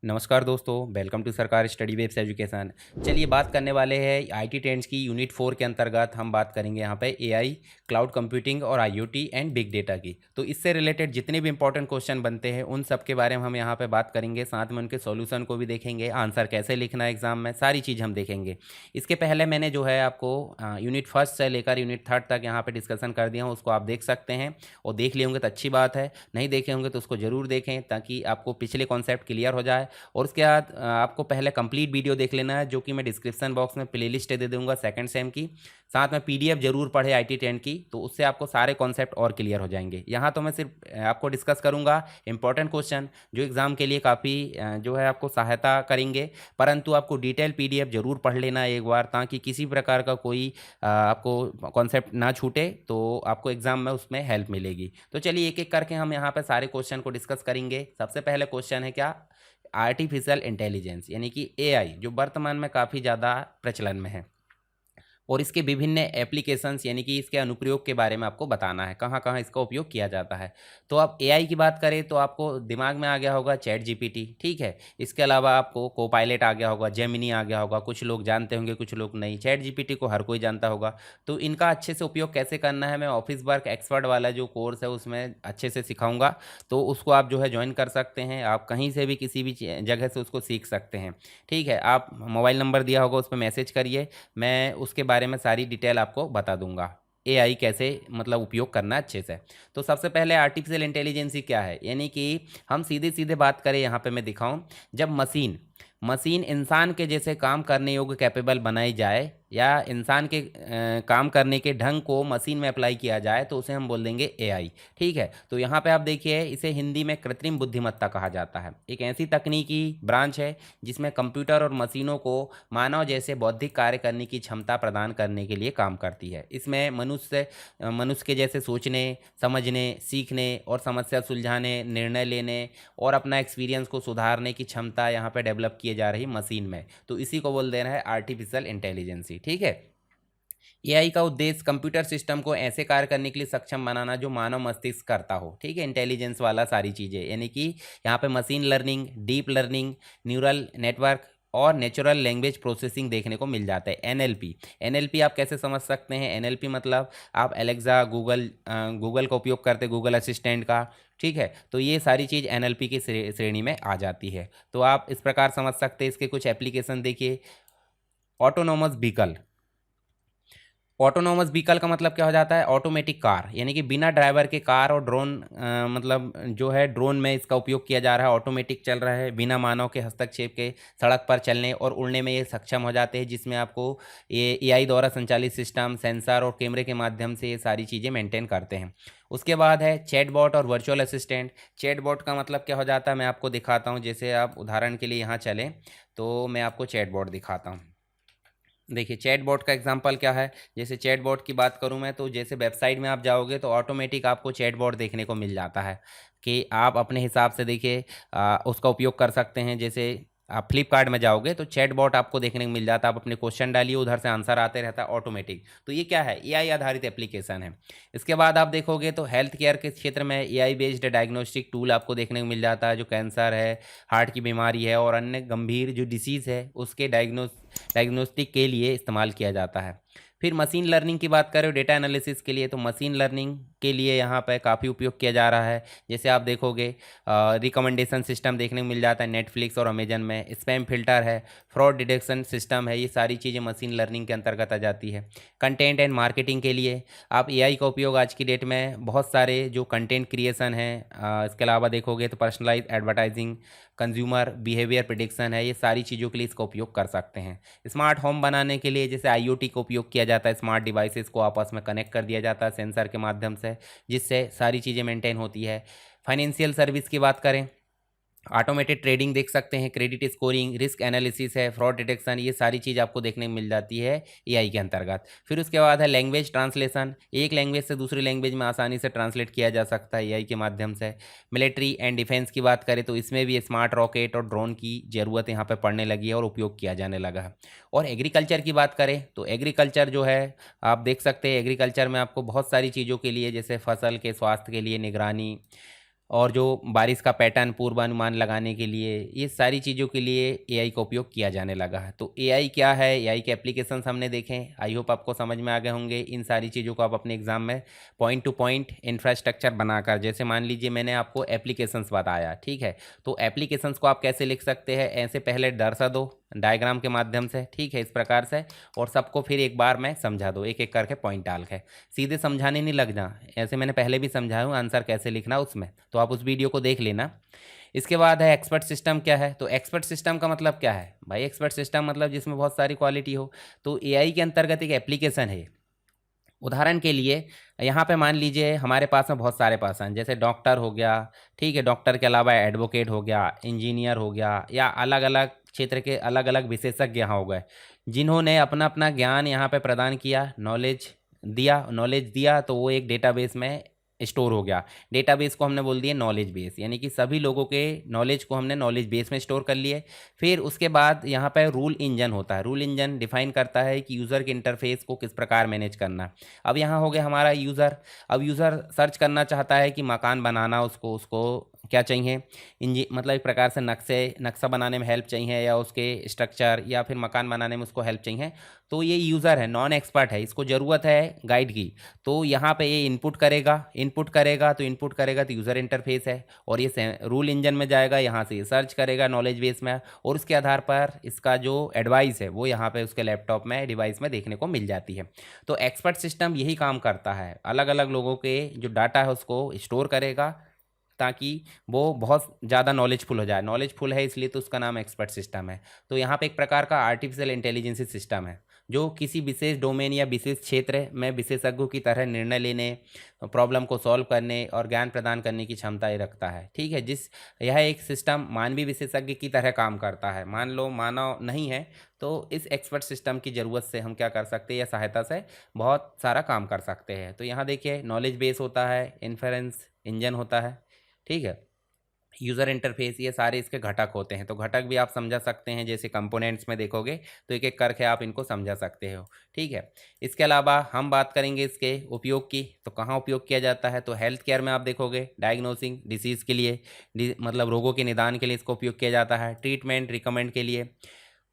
नमस्कार दोस्तों, welcome to सरकार स्टडी वेब्स एजुकेशन। चलिए बात करने वाले हैं आईटी ट्रेंड्स की। यूनिट 4 के अंतर्गत हम बात करेंगे यहाँ पे एआई, क्लाउड कंप्यूटिंग और आईओटी एंड बिग डेटा की। तो इससे रिलेटेड जितने भी इंपॉर्टेंट क्वेश्चन बनते हैं उन सब के बारे में हम यहाँ पे बात करेंगे, साथ में उनके सॉल्यूशन को भी देखेंगे, आंसर कैसे लिखना है एग्जाम में, सारी चीज़ हम देखेंगे। इसके पहले मैंने जो है आपको यूनिट फर्स्ट से लेकर यूनिट थर्ड तक यहाँ पर डिस्कशन कर दिया हूँ, उसको आप देख सकते हैं। और देख लिए होंगे तो अच्छी बात है, नहीं देखे होंगे तो उसको ज़रूर देखें ताकि आपको पिछले कॉन्सेप्ट क्लियर हो जाए। और उसके बाद आपको पहले कंप्लीट वीडियो देख लेना है, जो कि मैं डिस्क्रिप्शन बॉक्स में प्लेलिस्ट दे दूंगा सेकंड सेम की। साथ में पीडीएफ जरूर पढ़े आईटी 10 की, तो उससे आपको सारे कॉन्सेप्ट और क्लियर हो जाएंगे। यहाँ तो मैं सिर्फ आपको डिस्कस करूंगा इंपॉर्टेंट क्वेश्चन जो एग्जाम के लिए काफ़ी जो है आपको सहायता करेंगे, परंतु आपको डिटेल पीडीएफ जरूर पढ़ लेना एक बार, ताकि किसी प्रकार का कोई आपको कॉन्सेप्ट ना छूटे, तो आपको एग्जाम में उसमें हेल्प मिलेगी। तो चलिए एक एक करके हम यहाँ पर सारे क्वेश्चन को डिस्कस करेंगे। सबसे पहले क्वेश्चन है क्या, आर्टिफिशियल इंटेलिजेंस यानी कि एआई, जो वर्तमान में काफ़ी ज़्यादा प्रचलन में है, और इसके विभिन्न एप्लीकेशंस यानी कि इसके अनुप्रयोग के बारे में आपको बताना है, कहाँ कहाँ इसका उपयोग किया जाता है। तो आप एआई की बात करें तो आपको दिमाग में आ गया होगा चैट जीपीटी, ठीक है। इसके अलावा आपको कोपायलट आ गया होगा, जेमिनी आ गया होगा, कुछ लोग जानते होंगे कुछ लोग नहीं। चैट जीपीटी को हर कोई जानता होगा। तो इनका अच्छे से उपयोग कैसे करना है, मैं ऑफिस वर्क एक्सपर्ट वाला जो कोर्स है उसमें अच्छे से सिखाऊंगा। तो उसको आप जो है ज्वाइन कर सकते हैं, आप कहीं से भी किसी भी जगह से उसको सीख सकते हैं, ठीक है। आप मोबाइल नंबर दिया होगा उस पर मैसेज करिए, मैं उसके बारे में सारी डिटेल आपको बता दूंगा, एआई कैसे मतलब उपयोग करना है अच्छे से। तो सबसे पहले आर्टिफिशियल इंटेलिजेंस क्या है, यानी कि हम सीधे सीधे बात करें, यहाँ पे मैं दिखाऊं, जब मशीन मशीन इंसान के जैसे काम करने योग्य कैपेबल बनाई जाए, या इंसान के काम करने के ढंग को मशीन में अप्लाई किया जाए, तो उसे हम बोल देंगे एआई, ठीक है। तो यहाँ पे आप देखिए, इसे हिंदी में कृत्रिम बुद्धिमत्ता कहा जाता है। एक ऐसी तकनीकी ब्रांच है जिसमें कंप्यूटर और मशीनों को मानव जैसे बौद्धिक कार्य करने की क्षमता प्रदान करने के लिए काम करती है। इसमें मनुष्य के जैसे सोचने, समझने, सीखने और समस्या सुलझाने, निर्णय लेने और अपना एक्सपीरियंस को सुधारने की क्षमता यहाँ पे डेवलप किए जा रही मशीन में। तो इसी को बोल देना है आर्टिफिशियल इंटेलिजेंसी, ठीक है। एआई का उद्देश्य कंप्यूटर सिस्टम को ऐसे कार्य करने के लिए सक्षम बनाना जो मानव मस्तिष्क करता हो, ठीक है। इंटेलिजेंस वाला सारी चीज़ें, यानी कि यहाँ पे machine learning, deep learning, neural network और नेचुरल लैंग्वेज प्रोसेसिंग देखने को मिल जाता है। एनएलपी, एनएलपी आप कैसे समझ सकते हैं, एनएलपी मतलब आप एलेक्सा, गूगल का उपयोग करते, गूगल असिस्टेंट का, ठीक है। तो ये सारी चीज़ एनएलपी की श्रेणी में आ जाती है। तो आप इस प्रकार समझ सकते हैं। इसके कुछ एप्लीकेशन देखिए। ऑटोनोमस व्हीकल, ऑटोनोमस व्हीकल का मतलब क्या हो जाता है, ऑटोमेटिक कार, यानी कि बिना ड्राइवर के कार और ड्रोन, मतलब जो है ड्रोन में इसका उपयोग किया जा रहा है, ऑटोमेटिक चल रहा है, बिना मानव के हस्तक्षेप के सड़क पर चलने और उड़ने में ये सक्षम हो जाते हैं, जिसमें आपको ये एआई द्वारा संचालित सिस्टम, सेंसर और कैमरे के माध्यम से ये सारी चीज़ें मेंटेन करते हैं। उसके बाद है चैटबॉट और वर्चुअल असिस्टेंट। चैटबॉट का मतलब क्या हो जाता है, मैं आपको दिखाता हूँ। जैसे आप उदाहरण के लिए यहाँ चलें तो मैं आपको चैटबॉट दिखाता हूँ। देखिए चैटबॉट का एग्जांपल क्या है, जैसे चैटबॉट की बात करूं मैं, तो जैसे वेबसाइट में आप जाओगे तो ऑटोमेटिक आपको चैटबॉट देखने को मिल जाता है, कि आप अपने हिसाब से देखिए उसका उपयोग कर सकते हैं। जैसे आप फ्लिपकार्ट में जाओगे तो चैटबॉट आपको देखने को मिल जाता है, आप अपने क्वेश्चन डालिए, उधर से आंसर आते रहता है ऑटोमेटिक। तो ये क्या है, एआई आधारित एप्लीकेशन है। इसके बाद आप देखोगे तो हेल्थ केयर के क्षेत्र में एआई बेस्ड डायग्नोस्टिक टूल आपको देखने को मिल जाता है, जो कैंसर है, हार्ट की बीमारी है और अन्य गंभीर जो डिसीज़ है उसके डायग्नोस्टिक के लिए इस्तेमाल किया जाता है। फिर मशीन लर्निंग की बात करें डेटा एनालिसिस के लिए, तो मशीन लर्निंग के लिए यहाँ पर काफ़ी उपयोग किया जा रहा है। जैसे आप देखोगे रिकमेंडेशन सिस्टम देखने को मिल जाता है नेटफ्लिक्स और अमेजन में, स्पैम फिल्टर है, फ्रॉड डिटेक्शन सिस्टम है, ये सारी चीज़ें मशीन लर्निंग के अंतर्गत आ जाती है। कंटेंट एंड मार्केटिंग के लिए आप एआई का उपयोग आज की डेट में बहुत सारे जो कंटेंट क्रिएशन है, इसके अलावा देखोगे तो personalized advertising, consumer behaviour prediction है, ये सारी चीज़ों के लिए इसका उपयोग कर सकते हैं। स्मार्ट होम बनाने के लिए जैसे आईओटी का उपयोग किया जाता है, स्मार्ट डिवाइसेस को आपस में कनेक्ट कर दिया जाता है सेंसर के माध्यम से, जिससे सारी चीज़ें मेंटेन होती है। फाइनेंशियल सर्विस की बात करें, ऑटोमेटेड ट्रेडिंग देख सकते हैं, क्रेडिट स्कोरिंग, रिस्क एनालिसिस है, फ्रॉड डिटेक्शन, ये सारी चीज़ आपको देखने को मिल जाती है एआई के अंतर्गत। फिर उसके बाद है लैंग्वेज ट्रांसलेशन, एक लैंग्वेज से दूसरी लैंग्वेज में आसानी से ट्रांसलेट किया जा सकता है एआई के माध्यम से। मिलिट्री एंड डिफेंस की बात करें तो इसमें भी स्मार्ट रॉकेट और ड्रोन की ज़रूरत यहाँ पर पड़ने लगी है और उपयोग किया जाने लगा है। और एग्रीकल्चर की बात करें तो एग्रीकल्चर जो है आप देख सकते हैं, एग्रीकल्चर में आपको बहुत सारी चीज़ों के लिए, जैसे फसल के स्वास्थ्य के लिए निगरानी और जो बारिश का पैटर्न पूर्वानुमान लगाने के लिए, ये सारी चीज़ों के लिए एआई का उपयोग किया जाने लगा है। तो एआई क्या है, एआई के एप्लीकेशंस हमने देखें, आई होप आपको समझ में आ गए होंगे। इन सारी चीज़ों को आप अपने एग्जाम में पॉइंट टू पॉइंट इंफ्रास्ट्रक्चर बनाकर, जैसे मान लीजिए मैंने आपको एप्लीकेशंस बताया, ठीक है, तो एप्लीकेशंस को आप कैसे लिख सकते हैं, ऐसे पहले दर्शा दो डायग्राम के माध्यम से, ठीक है, इस प्रकार से, और सबको फिर एक बार मैं समझा दो, एक एक करके पॉइंट डाल के। सीधे समझाने नहीं लगना, ऐसे मैंने पहले भी समझाया हूँ आंसर कैसे लिखना उसमें, तो आप उस वीडियो को देख लेना। इसके बाद है एक्सपर्ट सिस्टम क्या है। तो एक्सपर्ट सिस्टम का मतलब क्या है भाई, एक्सपर्ट सिस्टम मतलब जिसमें बहुत सारी क्वालिटी हो। तो एआई के अंतर्गत एक एप्लीकेशन है। उदाहरण के लिए यहाँ पे मान लीजिए हमारे पास में बहुत सारे पर्सन, जैसे डॉक्टर हो गया, ठीक है, डॉक्टर के अलावा एडवोकेट हो गया, इंजीनियर हो गया, या अलग अलग क्षेत्र के अलग अलग विशेषज्ञ यहाँ हो गए, जिन्होंने अपना अपना ज्ञान यहाँ पे प्रदान किया, नॉलेज दिया, तो वो एक डेटाबेस में स्टोर हो गया। डेटाबेस को हमने बोल दिया नॉलेज बेस, यानी कि सभी लोगों के नॉलेज को हमने नॉलेज बेस में स्टोर कर लिए। फिर उसके बाद यहाँ पर रूल इंजन होता है। रूल इंजन डिफाइन करता है कि यूज़र के इंटरफेस को किस प्रकार मैनेज करना। अब यहाँ हो गया हमारा यूज़र। अब यूज़र सर्च करना चाहता है कि मकान बनाना, उसको क्या चाहिए, मतलब एक प्रकार से नक्शा बनाने में हेल्प चाहिए, या उसके स्ट्रक्चर या फिर मकान बनाने में उसको हेल्प चाहिए। तो ये यूज़र है, नॉन एक्सपर्ट है, इसको ज़रूरत है गाइड की। तो यहाँ पे ये इनपुट करेगा तो यूज़र इंटरफेस है, और ये रूल इंजन में जाएगा, यहाँ से ये सर्च करेगा नॉलेज बेस में, और उसके आधार पर इसका जो एडवाइस है वो यहाँ पे उसके लैपटॉप में, डिवाइस में देखने को मिल जाती है। तो एक्सपर्ट सिस्टम यही काम करता है, अलग अलग लोगों के जो डाटा है उसको स्टोर करेगा, ताकि वो बहुत ज़्यादा नॉलेजफुल हो जाए। नॉलेजफुल है इसलिए तो उसका नाम एक्सपर्ट सिस्टम है। तो यहाँ पे एक प्रकार का आर्टिफिशियल इंटेलिजेंस सिस्टम है, जो किसी विशेष डोमेन या विशेष क्षेत्र में विशेषज्ञों की तरह निर्णय लेने, प्रॉब्लम को सॉल्व करने और ज्ञान प्रदान करने की क्षमता रखता है, ठीक है। यह एक सिस्टम मानवीय विशेषज्ञ की तरह काम करता है। मान लो मानव नहीं है, तो इस एक्सपर्ट सिस्टम की ज़रूरत से हम क्या कर सकते हैं, या सहायता से बहुत सारा काम कर सकते हैं। तो यहाँ देखिए नॉलेज बेस होता है, इन्फरेंस इंजन होता है, ठीक है, यूज़र इंटरफेस, ये सारे इसके घटक होते हैं। तो घटक भी आप समझा सकते हैं, जैसे कंपोनेंट्स में देखोगे तो एक एक करके आप इनको समझा सकते हो, ठीक है। इसके अलावा हम बात करेंगे इसके उपयोग की। तो कहाँ उपयोग किया जाता है, तो हेल्थ केयर में आप देखोगे डायग्नोसिंग डिसीज़ के लिए, मतलब रोगों के निदान के लिए इसका उपयोग किया जाता है। ट्रीटमेंट रिकमेंड के लिए,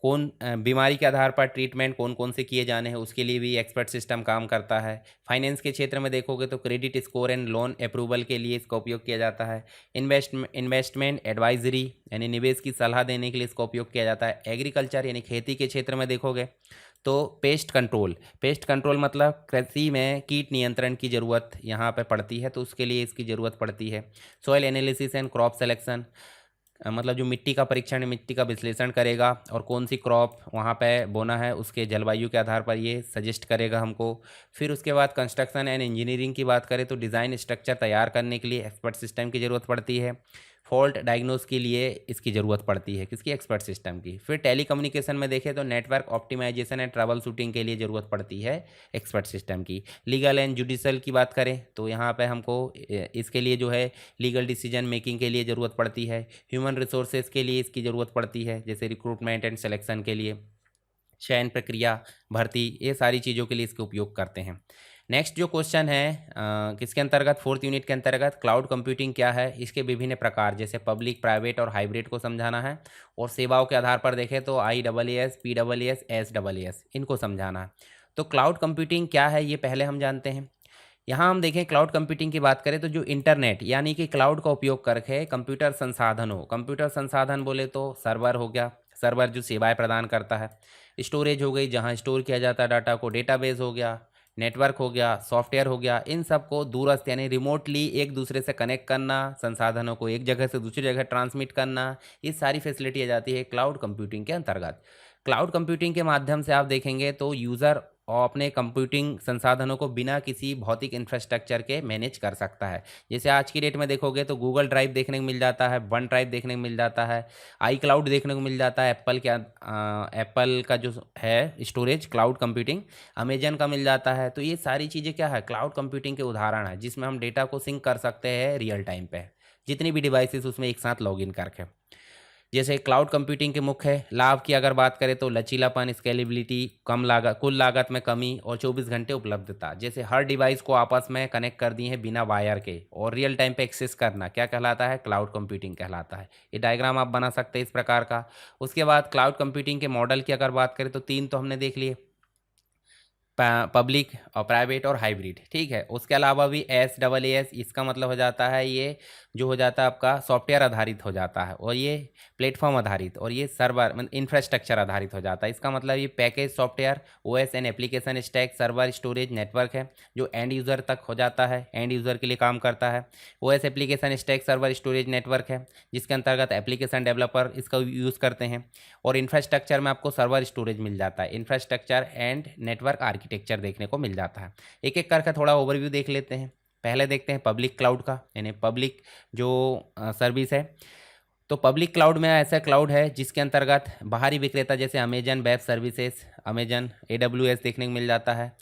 बीमारी के आधार पर ट्रीटमेंट कौन कौन से किए जाने हैं उसके लिए भी एक्सपर्ट सिस्टम काम करता है। फाइनेंस के क्षेत्र में देखोगे तो credit score and loan approval के लिए इसका उपयोग किया जाता है। इन्वेस्टमेंट एडवाइजरी, यानी निवेश की सलाह देने के लिए इसका उपयोग किया जाता है। एग्रीकल्चर यानी खेती के क्षेत्र में देखोगे तो पेस्ट कंट्रोल मतलब कृषि में कीट नियंत्रण की ज़रूरत यहाँ पे पड़ती है, तो उसके लिए इसकी ज़रूरत पड़ती है। Soil analysis and crop selection, मतलब जो मिट्टी का परीक्षण, मिट्टी का विश्लेषण करेगा और कौन सी क्रॉप वहाँ पे बोना है उसके जलवायु के आधार पर ये सजेस्ट करेगा हमको। फिर उसके बाद कंस्ट्रक्शन एंड इंजीनियरिंग की बात करें तो डिज़ाइन स्ट्रक्चर तैयार करने के लिए एक्सपर्ट सिस्टम की ज़रूरत पड़ती है। फॉल्ट डायग्नोस के लिए इसकी ज़रूरत पड़ती है, किसकी, एक्सपर्ट सिस्टम की। फिर टेलीकम्युनिकेशन में देखें तो network optimization and troubleshooting के लिए ज़रूरत पड़ती है एक्सपर्ट सिस्टम की। लीगल एंड जुडिशल की बात करें तो यहाँ पे हमको इसके लिए जो है लीगल डिसीजन मेकिंग के लिए ज़रूरत पड़ती है। ह्यूमन रिसोर्सेज के लिए इसकी ज़रूरत पड़ती है, जैसे रिक्रूटमेंट एंड सिलेक्शन के लिए, चयन प्रक्रिया, भर्ती, ये सारी चीज़ों के लिए इसका उपयोग करते हैं। नेक्स्ट जो क्वेश्चन है किसके अंतर्गत, फोर्थ यूनिट के अंतर्गत क्लाउड कंप्यूटिंग क्या है, इसके विभिन्न प्रकार, जैसे पब्लिक, प्राइवेट और हाइब्रिड को समझाना है। और सेवाओं के आधार पर देखें तो IaaS, PaaS, SaaS, इनको समझाना है। तो क्लाउड कंप्यूटिंग क्या है ये पहले हम जानते हैं। यहाँ हम देखें क्लाउड कंप्यूटिंग की बात करें तो जो इंटरनेट यानी कि क्लाउड का उपयोग करके कंप्यूटर संसाधन बोले तो सर्वर हो गया, सर्वर जो सेवाएं प्रदान करता है। स्टोरेज हो गई, जहाँ स्टोर किया जाता है डाटा को। डेटाबेस हो गया, नेटवर्क हो गया, सॉफ्टवेयर हो गया। इन सबको दूरस्थ यानी रिमोटली एक दूसरे से कनेक्ट करना, संसाधनों को एक जगह से दूसरी जगह ट्रांसमिट करना, ये सारी फैसिलिटी आ जाती है क्लाउड कंप्यूटिंग के अंतर्गत। क्लाउड कंप्यूटिंग के माध्यम से आप देखेंगे तो यूज़र और अपने कंप्यूटिंग संसाधनों को बिना किसी भौतिक इंफ्रास्ट्रक्चर के मैनेज कर सकता है। जैसे आज की डेट में देखोगे तो गूगल ड्राइव देखने को मिल जाता है, वन ड्राइव देखने को मिल जाता है, आई क्लाउड देखने को मिल जाता है, एप्पल का जो है स्टोरेज क्लाउड कंप्यूटिंग, अमेजन का मिल जाता है। तो ये सारी चीज़ें क्या है, क्लाउड कंप्यूटिंग के उदाहरण है, जिसमें हम डेटा को सिंक कर सकते हैं रियल टाइम पे, जितनी भी डिवाइसेस उसमें एक साथ लॉगिन करके। जैसे क्लाउड कंप्यूटिंग के मुख्य लाभ की अगर बात करें तो लचीलापन, स्केलेबिलिटी, कम लागत, कुल लागत में कमी और 24 घंटे उपलब्धता। जैसे हर डिवाइस को आपस में कनेक्ट कर दिए हैं बिना वायर के, और रियल टाइम पे एक्सेस करना क्या कहलाता है, क्लाउड कंप्यूटिंग कहलाता है। ये डायग्राम आप बना सकते हैं इस प्रकार का। उसके बाद क्लाउड कंप्यूटिंग के मॉडल की अगर बात करें तो 3 तो हमने देख लिए, पब्लिक और प्राइवेट और हाइब्रिड, ठीक है। उसके अलावा भी AaaS, इसका मतलब हो जाता है ये जो हो जाता है आपका सॉफ्टवेयर आधारित हो जाता है, और ये प्लेटफॉर्म आधारित, और ये सर्वर मतलब इंफ्रास्ट्रक्चर आधारित हो जाता है। इसका मतलब ये package software, OS and application stack, server, storage, network है जो एंड यूज़र तक हो जाता है, एंड यूज़र के लिए काम करता है। OS application stack, server, storage, network है जिसके अंतर्गत एप्लीकेशन डेवलपर इसका यूज़ करते हैं। और इंफ्रास्ट्रक्चर में आपको सर्वर, स्टोरेज मिल जाता है, इंफ्रास्ट्रक्चर एंड नेटवर्क आर्किटेक्चर देखने को मिल जाता है। एक एक करके थोड़ा ओवरव्यू देख लेते हैं। पहले देखते हैं पब्लिक क्लाउड का, यानी पब्लिक जो सर्विस है। तो पब्लिक क्लाउड में ऐसा क्लाउड है जिसके अंतर्गत बाहरी विक्रेता जैसे Amazon web services, Amazon AWS देखने को मिल जाता है,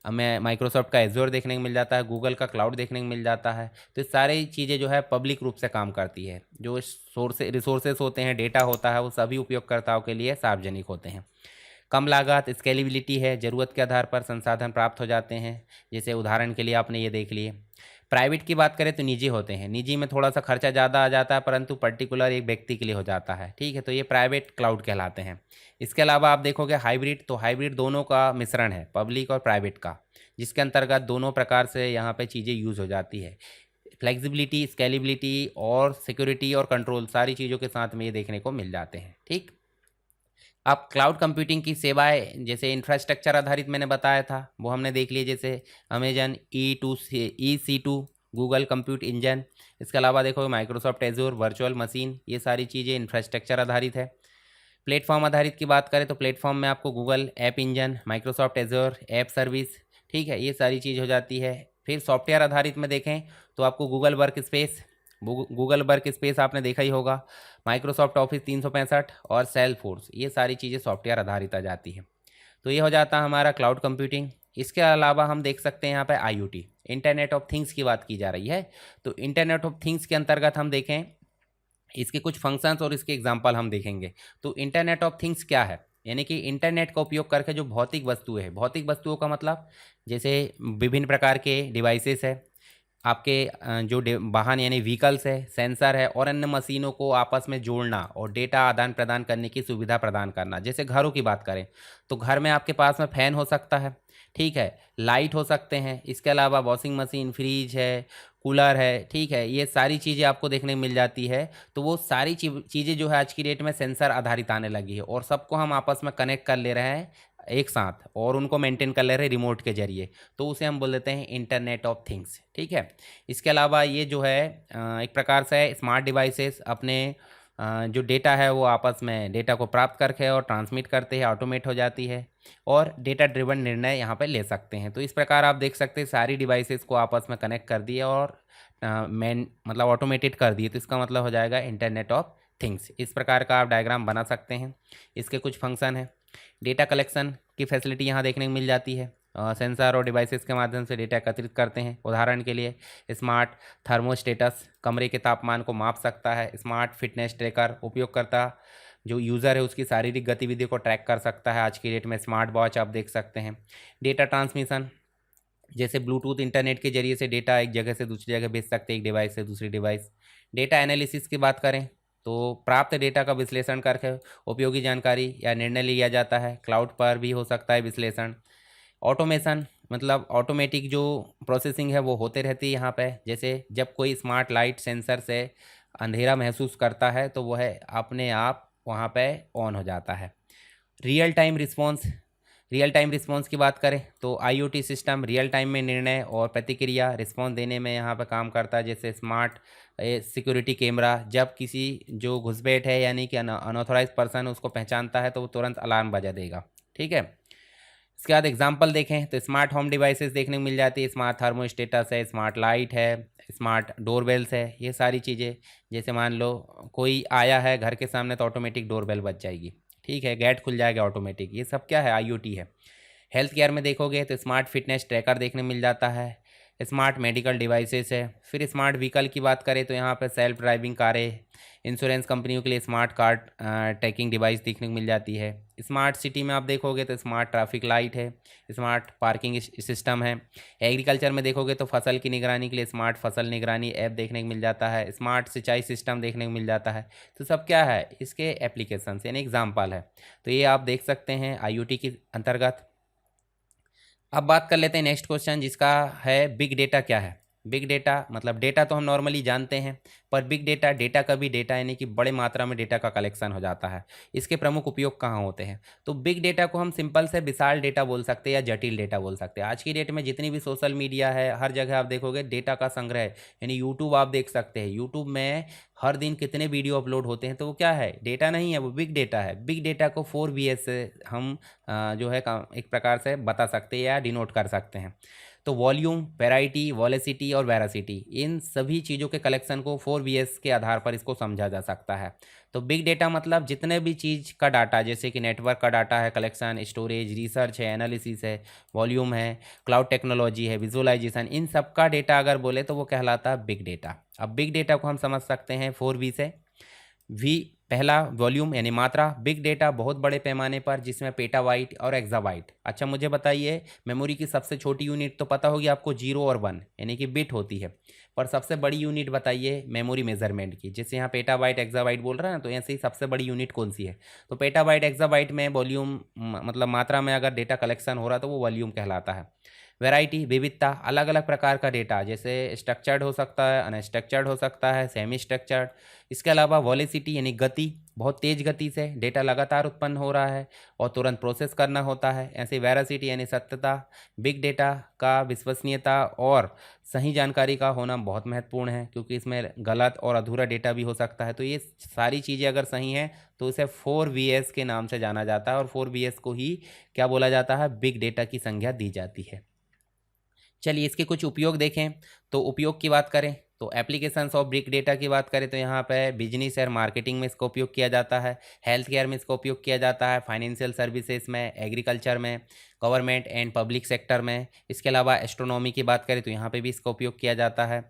हमें माइक्रोसॉफ्ट का एज्योर देखने को मिल जाता है, गूगल का क्लाउड देखने को मिल जाता है। तो सारी चीज़ें जो है पब्लिक रूप से काम करती है। जो रिसोर्सेज होते हैं, डेटा होता है, वो सभी उपयोगकर्ताओं के लिए सार्वजनिक होते हैं। कम लागत, स्केलेबिलिटी है, ज़रूरत के आधार पर संसाधन प्राप्त हो जाते हैं। जैसे उदाहरण के लिए आपने ये देख लिए। प्राइवेट की बात करें तो निजी होते हैं, निजी में थोड़ा सा खर्चा ज़्यादा आ जाता है परंतु पर्टिकुलर एक व्यक्ति के लिए हो जाता है, ठीक है। तो ये प्राइवेट क्लाउड कहलाते हैं। इसके अलावा आप देखोगे हाइब्रिड, तो हाइब्रिड दोनों का मिश्रण है, पब्लिक और प्राइवेट का, जिसके अंतर्गत दोनों प्रकार से यहाँ पे चीज़ें यूज़ हो जाती है। फ्लेक्सिबिलिटी, स्केलेबिलिटी और सिक्योरिटी और कंट्रोल सारी चीज़ों के साथ में ये देखने को मिल जाते हैं, ठीक। अब क्लाउड कंप्यूटिंग की सेवाएं जैसे इंफ्रास्ट्रक्चर आधारित मैंने बताया था वो हमने देख लिए, जैसे Amazon EC2, Google compute engine. इसके अलावा देखो माइक्रोसॉफ्ट एज्योर, वर्चुअल मशीन, ये सारी चीज़ें इंफ्रास्ट्रक्चर आधारित है। प्लेटफॉर्म आधारित की बात करें तो प्लेटफॉर्म में आपको Google app engine, Microsoft azure app service, ठीक है, ये सारी चीज़ हो जाती है। फिर सॉफ्टवेयर आधारित में देखें तो आपको गूगल वर्क स्पेस आपने देखा ही होगा, माइक्रोसॉफ्ट ऑफिस 365 और सेलफोर्स, ये सारी चीज़ें सॉफ्टवेयर आधारित आ जाती हैं। तो ये हो जाता है हमारा क्लाउड कंप्यूटिंग। इसके अलावा हम देख सकते हैं यहाँ पे IoT, इंटरनेट ऑफ थिंग्स की बात की जा रही है। तो इंटरनेट ऑफ थिंग्स के अंतर्गत हम देखें इसके कुछ फंक्शंस और इसके एग्जांपल हम देखेंगे। तो इंटरनेट ऑफ थिंग्स क्या है, यानी कि इंटरनेट का उपयोग करके जो भौतिक वस्तुएं हैं, भौतिक वस्तुओं का मतलब जैसे विभिन्न प्रकार के डिवाइसेस है, आपके जो वाहन यानी व्हीकल्स है, सेंसर है और अन्य मशीनों को आपस में जोड़ना और डेटा आदान प्रदान करने की सुविधा प्रदान करना। जैसे घरों की बात करें तो घर में आपके पास में फ़ैन हो सकता है, ठीक है, लाइट हो सकते हैं, इसके अलावा वॉशिंग मशीन, फ्रिज है, कूलर है, ठीक है, ये सारी चीज़ें आपको देखने को मिल जाती है। तो वो सारी चीज़ें जो है आज की डेट में सेंसर आधारित आने लगी है और सबको हम आपस में कनेक्ट कर ले रहे हैं एक साथ और उनको मेंटेन कर ले रहे हैं रिमोट के जरिए। तो उसे हम बोल देते हैं इंटरनेट ऑफ थिंग्स, ठीक है। इसके अलावा ये जो है एक प्रकार से स्मार्ट डिवाइसेस अपने जो डेटा है वो आपस में डेटा को प्राप्त करके और ट्रांसमिट करते हैं, ऑटोमेट हो जाती है और डेटा ड्रिवन निर्णय यहाँ पे ले सकते हैं। तो इस प्रकार आप देख सकते हैं सारी डिवाइसेस को आपस में कनेक्ट कर दिए और मतलब ऑटोमेटेड कर दिए। तो इसका मतलब हो जाएगा इंटरनेट ऑफ थिंग्स। इस प्रकार का आप डायग्राम बना सकते हैं। इसके कुछ फंक्शन हैं। डेटा कलेक्शन की फैसिलिटी यहाँ देखने को मिल जाती है। सेंसर और डिवाइसेस के माध्यम से डेटा एकत्रित करते हैं। उदाहरण के लिए स्मार्ट थर्मोस्टेटस कमरे के तापमान को माप सकता है। स्मार्ट फिटनेस ट्रैकर उपयोगकर्ता जो यूज़र है उसकी शारीरिक गतिविधि को ट्रैक कर सकता है। आज की डेट में स्मार्ट वॉच आप देख सकते हैं। डेटा ट्रांसमिशन जैसे ब्लूटूथ इंटरनेट के जरिए से डेटा एक जगह से दूसरी जगह भेज सकते हैं, एक डिवाइस से दूसरी डिवाइस। डेटा एनालिसिस की बात करें तो प्राप्त डेटा का विश्लेषण करके उपयोगी जानकारी या निर्णय लिया जाता है। क्लाउड पर भी हो सकता है विश्लेषण। ऑटोमेशन मतलब ऑटोमेटिक जो प्रोसेसिंग है वो होते रहती है यहाँ पे। जैसे जब कोई स्मार्ट लाइट सेंसर से अंधेरा महसूस करता है तो वह अपने आप वहाँ पे ऑन हो जाता है। रियल टाइम रिस्पॉन्स की बात करें तो IoT सिस्टम रियल टाइम में निर्णय और प्रतिक्रिया रिस्पॉन्स देने में यहाँ पर काम करता है। जैसे स्मार्ट सिक्योरिटी कैमरा जब किसी जो घुसपैठ है यानी कि अनऑथोराइज पर्सन उसको पहचानता है तो वो तुरंत अलार्म बजा देगा, ठीक है। इसके बाद एग्जांपल देखें तो स्मार्ट होम डिवाइसेस देखने को मिल जाती है। स्मार्ट थर्मोस्टेटस है, स्मार्ट लाइट है, स्मार्ट डोरबेल्स है, ये सारी चीज़ें। जैसे मान लो कोई आया है घर के सामने तो ऑटोमेटिक डोरबेल बज जाएगी, ठीक है, गेट खुल जाएगा ऑटोमेटिक। ये सब क्या है, IoT है। हेल्थ केयर में देखोगे तो स्मार्ट फिटनेस ट्रैकर देखने मिल जाता है। स्मार्ट मेडिकल डिवाइसेस है। फिर स्मार्ट व्हीकल की बात करें तो यहाँ पर सेल्फ ड्राइविंग कारें, इंश्योरेंस कंपनियों के लिए स्मार्ट कार ट्रैकिंग डिवाइस देखने को मिल जाती है। स्मार्ट सिटी में आप देखोगे तो स्मार्ट ट्रैफिक लाइट है, स्मार्ट पार्किंग सिस्टम है। एग्रीकल्चर में देखोगे तो फसल की निगरानी के लिए स्मार्ट फसल निगरानी ऐप देखने को मिल जाता है, स्मार्ट सिंचाई सिस्टम देखने को मिल जाता है। तो सब क्या है, इसके एप्लीकेशंस यानी एग्जाम्पल है। तो ये आप देख सकते हैं IoT के अंतर्गत। अब बात कर लेते हैं नेक्स्ट क्वेश्चन, जिसका है बिग डेटा क्या है। बिग डेटा मतलब डेटा तो हम नॉर्मली जानते हैं, पर बिग डेटा, डेटा का भी डेटा यानी कि बड़े मात्रा में डेटा का कलेक्शन हो जाता है। इसके प्रमुख उपयोग कहाँ होते हैं? तो बिग डेटा को हम सिंपल से विशाल डेटा बोल सकते हैं या जटिल डेटा बोल सकते हैं। आज की डेट में जितनी भी सोशल मीडिया है, हर जगह आप देखोगे डेटा का संग्रह है। यानी यूट्यूब आप देख सकते हैं, यूट्यूब में हर दिन कितने वीडियो अपलोड होते हैं, तो वो क्या है, डेटा नहीं है, वो बिग डेटा है। बिग डेटा को 4VS से हम जो है एक प्रकार से बता सकते हैं या डिनोट कर सकते हैं। तो वॉल्यूम, वेराइटी, वॉलेसिटी और वेरासिटी, इन सभी चीज़ों के कलेक्शन को 4VS के आधार पर इसको समझा जा सकता है। तो बिग डेटा मतलब जितने भी चीज़ का डाटा, जैसे कि नेटवर्क का डाटा है, कलेक्शन, स्टोरेज, रिसर्च है, एनालिसिस है, वॉल्यूम है, क्लाउड टेक्नोलॉजी है, विजुअलाइजेशन, इन सब का डेटा अगर बोले तो वो कहलाता है बिग डेटा। अब बिग डेटा को हम समझ सकते हैं 4V से। वी पहला वॉल्यूम यानी मात्रा, बिग डेटा बहुत बड़े पैमाने पर, जिसमें पेटाबाइट और एक्साबाइट। अच्छा मुझे बताइए, मेमोरी की सबसे छोटी यूनिट तो पता होगी आपको 0 और 1 यानी कि बिट होती है, पर सबसे बड़ी यूनिट बताइए मेमोरी मेजरमेंट की। जैसे यहाँ पेटाबाइट एक्साबाइट बोल रहा है ना, तो ऐसे ही सबसे बड़ी यूनिट कौन सी है? तो पेटाबाइट एक्साबाइट में वॉल्यूम मतलब मात्रा में अगर डेटा कलेक्शन हो रहा है तो वो वॉल्यूम कहलाता है। वैरायटी, विविधता, अलग अलग प्रकार का डेटा, जैसे स्ट्रक्चर्ड हो सकता है, अनस्ट्रक्चर्ड हो सकता है, सेमी स्ट्रक्चर्ड। इसके अलावा वॉलेसिटी यानी गति, बहुत तेज़ गति से डेटा लगातार उत्पन्न हो रहा है और तुरंत प्रोसेस करना होता है। ऐसे वेरासिटी यानी सत्यता, बिग डेटा का विश्वसनीयता और सही जानकारी का होना बहुत महत्वपूर्ण है, क्योंकि इसमें गलत और अधूरा डेटा भी हो सकता है। तो ये सारी चीज़ें अगर सही हैं तो इसे 4VS के नाम से जाना जाता है, और 4VS को ही क्या बोला जाता है, बिग डेटा की संज्ञा दी जाती है। चलिए इसके कुछ उपयोग देखें। तो उपयोग की बात करें तो एप्लीकेशंस ऑफ बिग डेटा की बात करें तो यहाँ पे बिजनेस और मार्केटिंग में इसका उपयोग किया जाता है, हेल्थ केयर में इसका उपयोग किया जाता है, फाइनेंशियल सर्विसेज में, एग्रीकल्चर में, गवर्नमेंट एंड पब्लिक सेक्टर में। इसके अलावा एस्ट्रोनॉमी की बात करें तो यहाँ पे भी इसका उपयोग किया जाता है।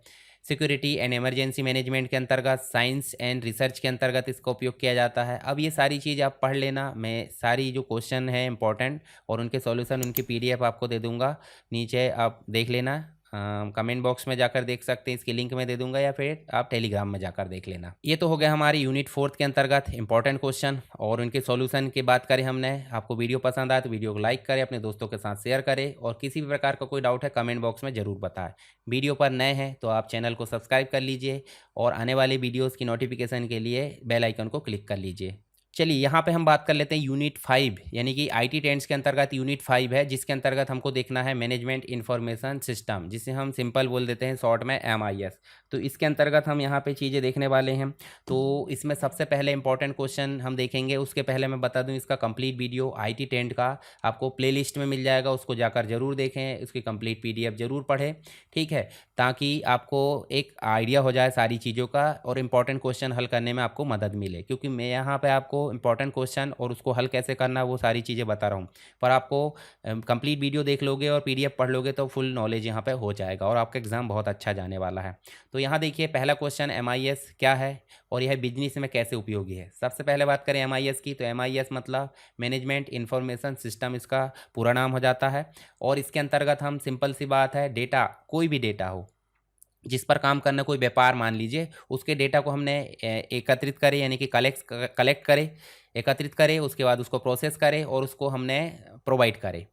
सिक्योरिटी एंड इमरजेंसी मैनेजमेंट के अंतर्गत, साइंस एंड रिसर्च के अंतर्गत इसका उपयोग किया जाता है। अब ये सारी चीज़ आप पढ़ लेना, मैं सारी जो क्वेश्चन है इंपॉर्टेंट और उनके सॉल्यूशन, उनकी PDF आपको दे दूंगा, नीचे आप देख लेना। कमेंट बॉक्स में जाकर देख सकते हैं, इसकी लिंक मैं दे दूंगा, या फिर आप टेलीग्राम में जाकर देख लेना। ये तो हो गया हमारी यूनिट 4 के अंतर्गत इंपॉर्टेंट क्वेश्चन और उनके सॉल्यूशन की बात करें हमने। आपको वीडियो पसंद आए तो वीडियो को लाइक करें, अपने दोस्तों के साथ शेयर करें, और किसी भी प्रकार का कोई डाउट है कमेंट बॉक्स में ज़रूर बताएं। वीडियो पर नए हैं तो आप चैनल को सब्सक्राइब कर लीजिए और आने वाले वीडियोज़ की नोटिफिकेशन के लिए बेल आइकन को क्लिक कर लीजिए। चलिए यहाँ पे हम बात कर लेते हैं यूनिट 5 यानी कि IT ट्रेंड्स के अंतर्गत यूनिट 5 है, जिसके अंतर्गत हमको देखना है मैनेजमेंट इंफॉर्मेशन सिस्टम, जिसे हम सिंपल बोल देते हैं शॉर्ट में MIS। तो इसके अंतर्गत हम यहाँ पे चीज़ें देखने वाले हैं। तो इसमें सबसे पहले इंपॉर्टेंट क्वेश्चन हम देखेंगे, उसके पहले मैं बता दूँ इसका कंप्लीट वीडियो IT ट्रेंड का आपको प्लेलिस्ट में मिल जाएगा, उसको जाकर जरूर देखें, उसकी कंप्लीट PDF जरूर पढ़ें, ठीक है, ताकि आपको एक आइडिया हो जाए सारी चीज़ों का और इम्पॉर्टेंट क्वेश्चन हल करने में आपको मदद मिले। क्योंकि मैं यहाँ पे आपको इंपॉर्टेंट क्वेश्चन और उसको हल कैसे करना वो सारी चीज़ें बता रहा हूँ, पर आपको कंप्लीट वीडियो देख लोगे और PDF पढ़ लोगे तो फुल नॉलेज यहाँ पे हो जाएगा और आपका एग्ज़ाम बहुत अच्छा जाने वाला है। तो यहाँ देखिए पहला क्वेश्चन, MIS क्या है और यह बिजनेस में कैसे उपयोगी है। सबसे पहले बात करें MIS की, तो MIS मतलब मैनेजमेंट इंफॉर्मेशन सिस्टम इसका पूरा नाम हो जाता है। और इसके अंतर्गत हम सिंपल सी बात है, डेटा, कोई भी डेटा हो जिस पर काम करना, कोई व्यापार मान लीजिए, उसके डेटा को हमने एकत्रित करें यानी कि कलेक्ट करें, एकत्रित करें, उसके बाद उसको प्रोसेस करें और उसको हमने प्रोवाइड करें,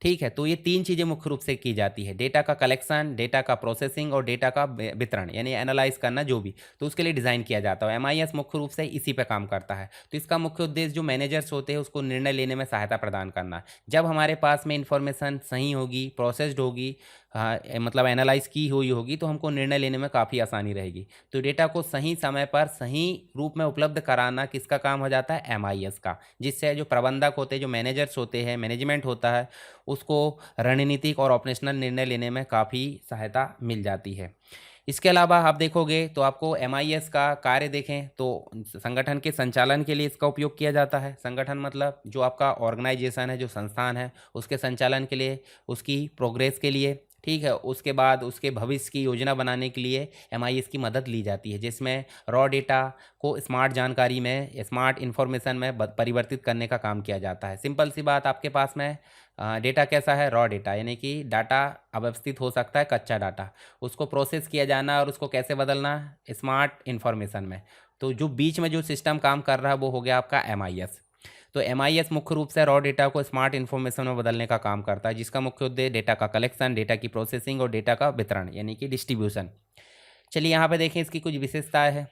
ठीक है। तो ये 3 चीज़ें मुख्य रूप से की जाती है, डेटा का कलेक्शन, डेटा का प्रोसेसिंग और डेटा का वितरण यानी एनालाइज करना जो भी, तो उसके लिए डिज़ाइन किया जाता है। MIS मुख्य रूप से इसी पे काम करता है। तो इसका मुख्य उद्देश्य जो मैनेजर्स होते हैं उसको निर्णय लेने में सहायता प्रदान करना। जब हमारे पास में इंफॉर्मेशन सही होगी, प्रोसेस्ड होगी, हाँ मतलब एनालाइज की हुई होगी, तो हमको निर्णय लेने में काफ़ी आसानी रहेगी। तो डेटा को सही समय पर सही रूप में उपलब्ध कराना किसका काम हो जाता है, MIS का, जिससे जो प्रबंधक होते हैं, जो मैनेजर्स होते हैं, मैनेजमेंट होता है, उसको रणनीतिक और ऑपरेशनल निर्णय लेने में काफ़ी सहायता मिल जाती है। इसके अलावा आप देखोगे तो आपको MIS का कार्य देखें तो संगठन के संचालन के लिए इसका उपयोग किया जाता है। संगठन मतलब जो आपका ऑर्गेनाइजेशन है, जो संस्थान है, उसके संचालन के लिए, उसकी प्रोग्रेस के लिए, ठीक है। उसके बाद उसके भविष्य की योजना बनाने के लिए एमआईएस की मदद ली जाती है, जिसमें रॉ डेटा को स्मार्ट जानकारी में, स्मार्ट इन्फॉर्मेशन में परिवर्तित करने का काम किया जाता है। सिंपल सी बात, आपके पास में डेटा कैसा है, रॉ डेटा, यानी कि डाटा अव्यवस्थित हो सकता है, कच्चा डाटा, उसको प्रोसेस किया जाना और उसको कैसे बदलना, स्मार्ट इन्फॉर्मेशन में। तो जो बीच में जो सिस्टम काम कर रहा है वो हो गया आपका एमआईएस। तो एमआईएस मुख्य रूप से रॉ डेटा को स्मार्ट इन्फॉर्मेशन में बदलने का काम करता है, जिसका मुख्य उद्देश्य डेटा का कलेक्शन, डेटा की प्रोसेसिंग और डेटा का वितरण यानी कि डिस्ट्रीब्यूशन। चलिए यहाँ पे देखें इसकी कुछ विशेषताएं हैं।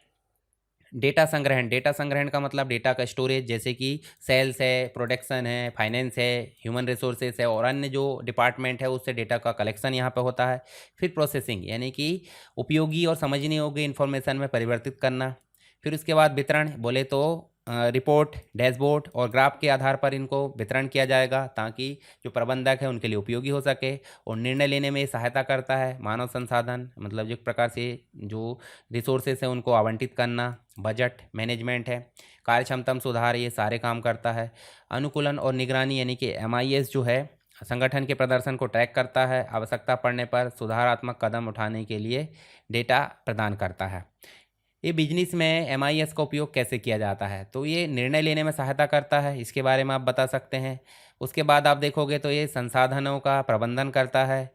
डेटा संग्रहण, डेटा संग्रहण का मतलब डेटा का स्टोरेज, जैसे कि सेल्स है, प्रोडक्शन है, फाइनेंस है, ह्यूमन रिसोर्सेज है और अन्य जो डिपार्टमेंट है उससे डेटा का कलेक्शन यहाँ पे होता है। फिर प्रोसेसिंग, यानी कि उपयोगी और समझने योग्य इन्फॉर्मेशन में परिवर्तित करना। फिर उसके बाद वितरण, बोले तो रिपोर्ट, डैशबोर्ड और ग्राफ के आधार पर इनको वितरण किया जाएगा, ताकि जो प्रबंधक है उनके लिए उपयोगी हो सके। और निर्णय लेने में सहायता करता है। मानव संसाधन, मतलब जिस प्रकार से जो रिसोर्सेस है उनको आवंटित करना, बजट मैनेजमेंट है, कार्यक्षमता में सुधार, ये सारे काम करता है। अनुकूलन और निगरानी, यानी कि एमआईएस जो है संगठन के प्रदर्शन को ट्रैक करता है, आवश्यकता पड़ने पर सुधारात्मक कदम उठाने के लिए डेटा प्रदान करता है। ये बिजनेस में एमआईएस का उपयोग कैसे किया जाता है, तो ये निर्णय लेने में सहायता करता है, इसके बारे में आप बता सकते हैं। उसके बाद आप देखोगे तो ये संसाधनों का प्रबंधन करता है,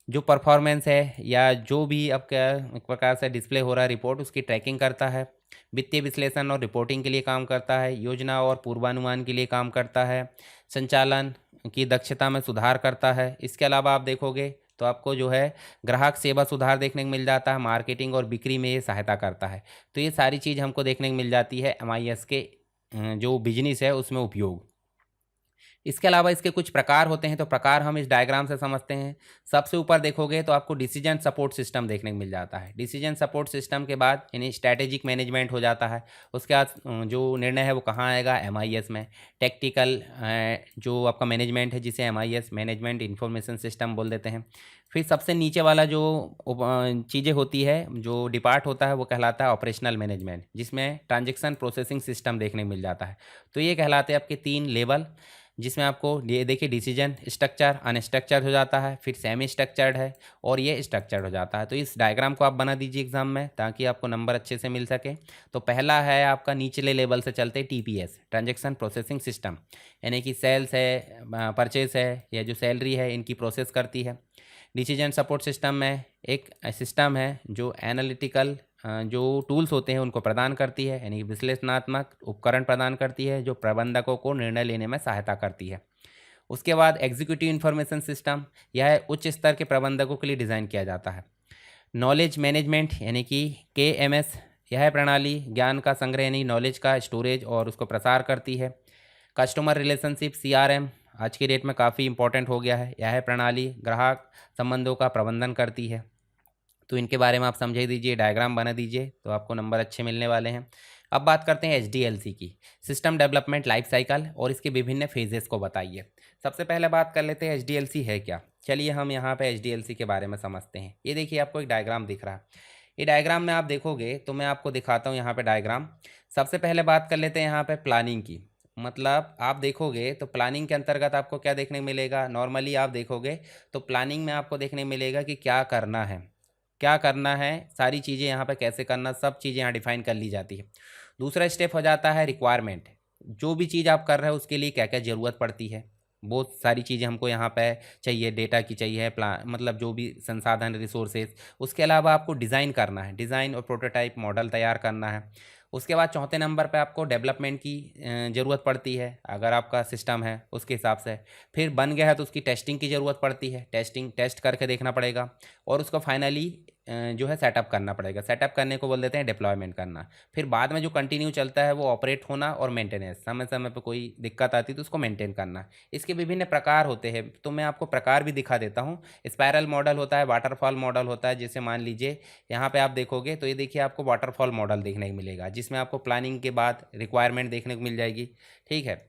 जो परफॉर्मेंस है या जो भी आपका एक प्रकार से डिस्प्ले हो रहा है रिपोर्ट, उसकी ट्रैकिंग करता है। वित्तीय विश्लेषण और रिपोर्टिंग के लिए काम करता है, योजना और पूर्वानुमान के लिए काम करता है, संचालन की दक्षता में सुधार करता है। इसके अलावा आप देखोगे तो आपको जो है ग्राहक सेवा सुधार देखने को मिल जाता है, मार्केटिंग और बिक्री में ये सहायता करता है। तो ये सारी चीज़ हमको देखने को मिल जाती है एमआईएस के जो बिजनेस है उसमें उपयोग। इसके अलावा इसके कुछ प्रकार होते हैं, तो प्रकार हम इस डायग्राम से समझते हैं। सबसे ऊपर देखोगे तो आपको डिसीजन सपोर्ट सिस्टम देखने को मिल जाता है। डिसीजन सपोर्ट सिस्टम के बाद यानी स्ट्रैटेजिक मैनेजमेंट हो जाता है। उसके बाद जो निर्णय है वो कहाँ आएगा, एमआईएस में। टेक्टिकल जो आपका मैनेजमेंट है, जिसे एमआईएस मैनेजमेंट इंफॉर्मेशन सिस्टम बोल देते हैं। फिर सबसे नीचे वाला जो चीज़ें होती है, जो डिपार्ट होता है, वो कहलाता है ऑपरेशनल मैनेजमेंट, जिसमें ट्रांजेक्शन प्रोसेसिंग सिस्टम देखने को मिल जाता है। तो ये कहलाते हैं आपके 3 लेवल, जिसमें आपको ये देखिए डिसीजन स्ट्रक्चर अनस्ट्रक्चर्ड हो जाता है, फिर सेमी स्ट्रक्चर्ड है और ये स्ट्रक्चर्ड हो जाता है। तो इस डायग्राम को आप बना दीजिए एग्जाम में, ताकि आपको नंबर अच्छे से मिल सके। तो पहला है आपका निचले लेवल से चलते टीपीएस, ट्रांजैक्शन प्रोसेसिंग सिस्टम, यानी कि सेल्स है, परचेस है या जो सैलरी है इनकी प्रोसेस करती है। डिसीजन सपोर्ट सिस्टम में एक सिस्टम है जो एनालिटिकल जो टूल्स होते हैं उनको प्रदान करती है, यानी कि विश्लेषणात्मक उपकरण प्रदान करती है, जो प्रबंधकों को निर्णय लेने में सहायता करती है। उसके बाद एग्जीक्यूटिव इंफॉर्मेशन सिस्टम, यह उच्च स्तर के प्रबंधकों के लिए डिज़ाइन किया जाता है। नॉलेज मैनेजमेंट, यानी कि केएमएस, यह प्रणाली ज्ञान का संग्रह यानी नॉलेज का स्टोरेज और उसको प्रसार करती है। कस्टमर रिलेशनशिप, सीआरएम, आज की डेट में काफ़ी इंपॉर्टेंट हो गया है। यह प्रणाली ग्राहक संबंधों का प्रबंधन करती है। तो इनके बारे में आप समझ दीजिए, डायग्राम बना दीजिए, तो आपको नंबर अच्छे मिलने वाले हैं। अब बात करते हैं एचडीएलसी की, सिस्टम डेवलपमेंट लाइफ साइकिल, और इसके विभिन्न फेजेस को बताइए। सबसे पहले बात कर लेते हैं एचडीएलसी है क्या। चलिए हम यहाँ पे एचडीएलसी के बारे में समझते हैं। ये देखिए आपको एक डायग्राम दिख रहा है। ये डायग्राम में आप देखोगे तो मैं आपको दिखाता हूँ यहाँ पे डायग्राम। सबसे पहले बात कर लेते हैं यहाँ पे प्लानिंग की। मतलब आप देखोगे तो प्लानिंग के अंतर्गत आपको क्या देखने को मिलेगा, नॉर्मली आप देखोगे तो प्लानिंग में आपको देखने को मिलेगा कि क्या करना है, क्या करना है, सारी चीज़ें यहाँ पे कैसे करना, सब चीज़ें यहाँ डिफाइन कर ली जाती है। दूसरा स्टेप हो जाता है रिक्वायरमेंट, जो भी चीज़ आप कर रहे हो उसके लिए क्या क्या ज़रूरत पड़ती है, बहुत सारी चीज़ें हमको यहाँ पे चाहिए, डेटा की चाहिए, प्लान मतलब जो भी संसाधन रिसोर्सेज। उसके अलावा आपको डिज़ाइन करना है, डिज़ाइन और प्रोटोटाइप मॉडल तैयार करना है। उसके बाद चौथे नंबर पे आपको डेवलपमेंट की ज़रूरत पड़ती है, अगर आपका सिस्टम है उसके हिसाब से। फिर बन गया है तो उसकी टेस्टिंग की ज़रूरत पड़ती है, टेस्ट करके देखना पड़ेगा, और उसको फाइनली जो है सेटअप करना पड़ेगा। सेटअप करने को बोल देते हैं डिप्लॉयमेंट करना। फिर बाद में जो कंटिन्यू चलता है वो ऑपरेट होना और मेंटेनेंस, समय समय पे कोई दिक्कत आती है तो उसको मेंटेन करना। इसके विभिन्न प्रकार होते हैं, तो मैं आपको प्रकार भी दिखा देता हूँ। स्पायरल मॉडल होता है, वाटरफॉल मॉडल होता है, जैसे मान लीजिए यहाँ पे आप देखोगे तो ये देखिए आपको वाटरफॉल मॉडल देखने को मिलेगा, जिसमें आपको प्लानिंग के बाद रिक्वायरमेंट देखने को मिल जाएगी। ठीक है,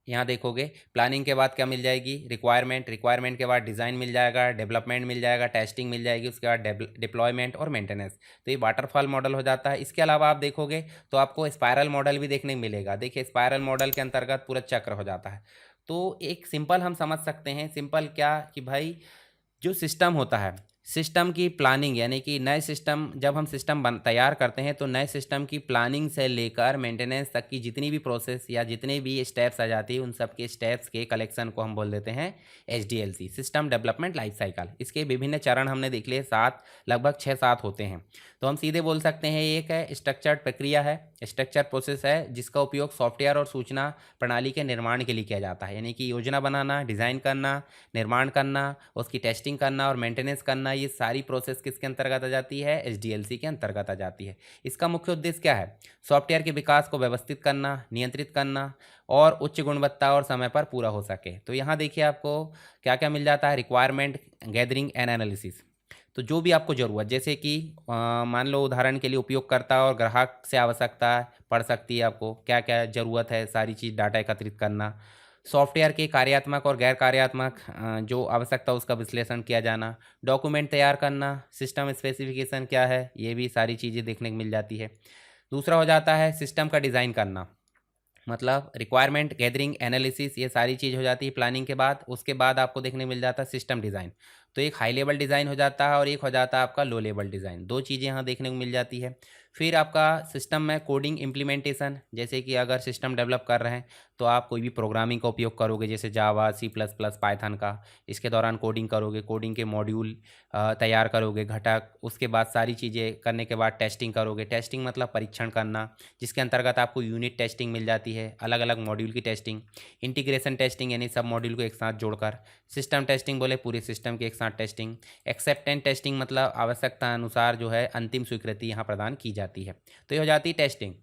यहाँ देखोगे प्लानिंग के बाद क्या मिल जाएगी, रिक्वायरमेंट, रिक्वायरमेंट के बाद डिज़ाइन मिल जाएगा, डेवलपमेंट मिल जाएगा, टेस्टिंग मिल जाएगी, उसके बाद डिप्लॉयमेंट और मेंटेनेंस। तो ये वाटरफॉल मॉडल हो जाता है। इसके अलावा आप देखोगे तो आपको स्पायरल मॉडल भी देखने को मिलेगा। देखिए स्पायरल मॉडल के अंतर्गत पूरा चक्र हो जाता है। तो एक सिंपल हम समझ सकते हैं, सिंपल क्या कि भाई जो सिस्टम होता है, सिस्टम की प्लानिंग, यानी कि नए सिस्टम जब हम सिस्टम तैयार करते हैं तो नए सिस्टम की प्लानिंग से लेकर मेंटेनेंस तक की जितनी भी प्रोसेस या जितने भी स्टेप्स आ जाती है उन सब के स्टेप्स के कलेक्शन को हम बोल देते हैं SDLC, system development life cycle. इसके विभिन्न चरण हमने देख लिए, 7 लगभग 6-7 होते हैं। तो हम सीधे बोल सकते हैं एक है स्ट्रक्चर्ड प्रक्रिया है, स्ट्रक्चर प्रोसेस है जिसका उपयोग सॉफ्टवेयर और सूचना प्रणाली के निर्माण के लिए किया जाता है, यानी कि योजना बनाना, डिज़ाइन करना, निर्माण करना, उसकी टेस्टिंग करना और मेंटेनेंस करना, ये सारी प्रोसेस किसके अंतर्गत आ जाती है? SDLC के अंतर्गत आ जाती है। इसका मुख्य उद्देश्य क्या है? सॉफ्टवेयर के विकास को व्यवस्थित करना, नियंत्रित करना और उच्च गुणवत्ता और समय पर पूरा हो सके। तो यहाँ देखिए आपको क्या क्या मिल जाता है, रिक्वायरमेंट गैदरिंग एंड एनालिसिस। तो जो भी आपको ज़रूरत, जैसे कि मान लो उदाहरण के लिए उपयोगकर्ता और ग्राहक से आवश्यकता पड़ सकती है, आपको क्या क्या ज़रूरत है सारी चीज़ डाटा एकत्रित करना, सॉफ्टवेयर के कार्यात्मक और गैर कार्यात्मक जो आवश्यकता उसका विश्लेषण किया जाना, डॉक्यूमेंट तैयार करना, सिस्टम स्पेसिफिकेशन क्या है, ये भी सारी चीज़ें देखने को मिल जाती है। दूसरा हो जाता है सिस्टम का डिज़ाइन करना, मतलब रिक्वायरमेंट गैदरिंग एनालिसिस, ये सारी चीज़ हो जाती है प्लानिंग के बाद। उसके बाद आपको देखने को मिल जाता है सिस्टम डिज़ाइन। तो एक हाई लेवल डिज़ाइन हो जाता है और एक हो जाता है आपका लो लेवल डिज़ाइन, दो चीज़ें यहाँ देखने को मिल जाती है। फिर आपका सिस्टम में कोडिंग इम्प्लीमेंटेशन, जैसे कि अगर सिस्टम डेवलप कर रहे हैं तो आप कोई भी प्रोग्रामिंग का उपयोग करोगे, जैसे जावा, C++, पाइथन का। इसके दौरान कोडिंग करोगे, कोडिंग के मॉड्यूल तैयार करोगे, घटक। उसके बाद सारी चीज़ें करने के बाद टेस्टिंग करोगे, टेस्टिंग मतलब परीक्षण करना, जिसके अंतर्गत आपको यूनिट टेस्टिंग मिल जाती है, अलग अलग मॉड्यूल की टेस्टिंग, इंटीग्रेशन टेस्टिंग यानी सब मॉड्यूल को एक साथ जोड़कर, सिस्टम टेस्टिंग बोले पूरे सिस्टम की एक साथ टेस्टिंग, एक्सेप्टेंस टेस्टिंग मतलब आवश्यकता अनुसार जो है अंतिम स्वीकृति यहाँ प्रदान की जाती है। तो ये हो जाती है टेस्टिंग।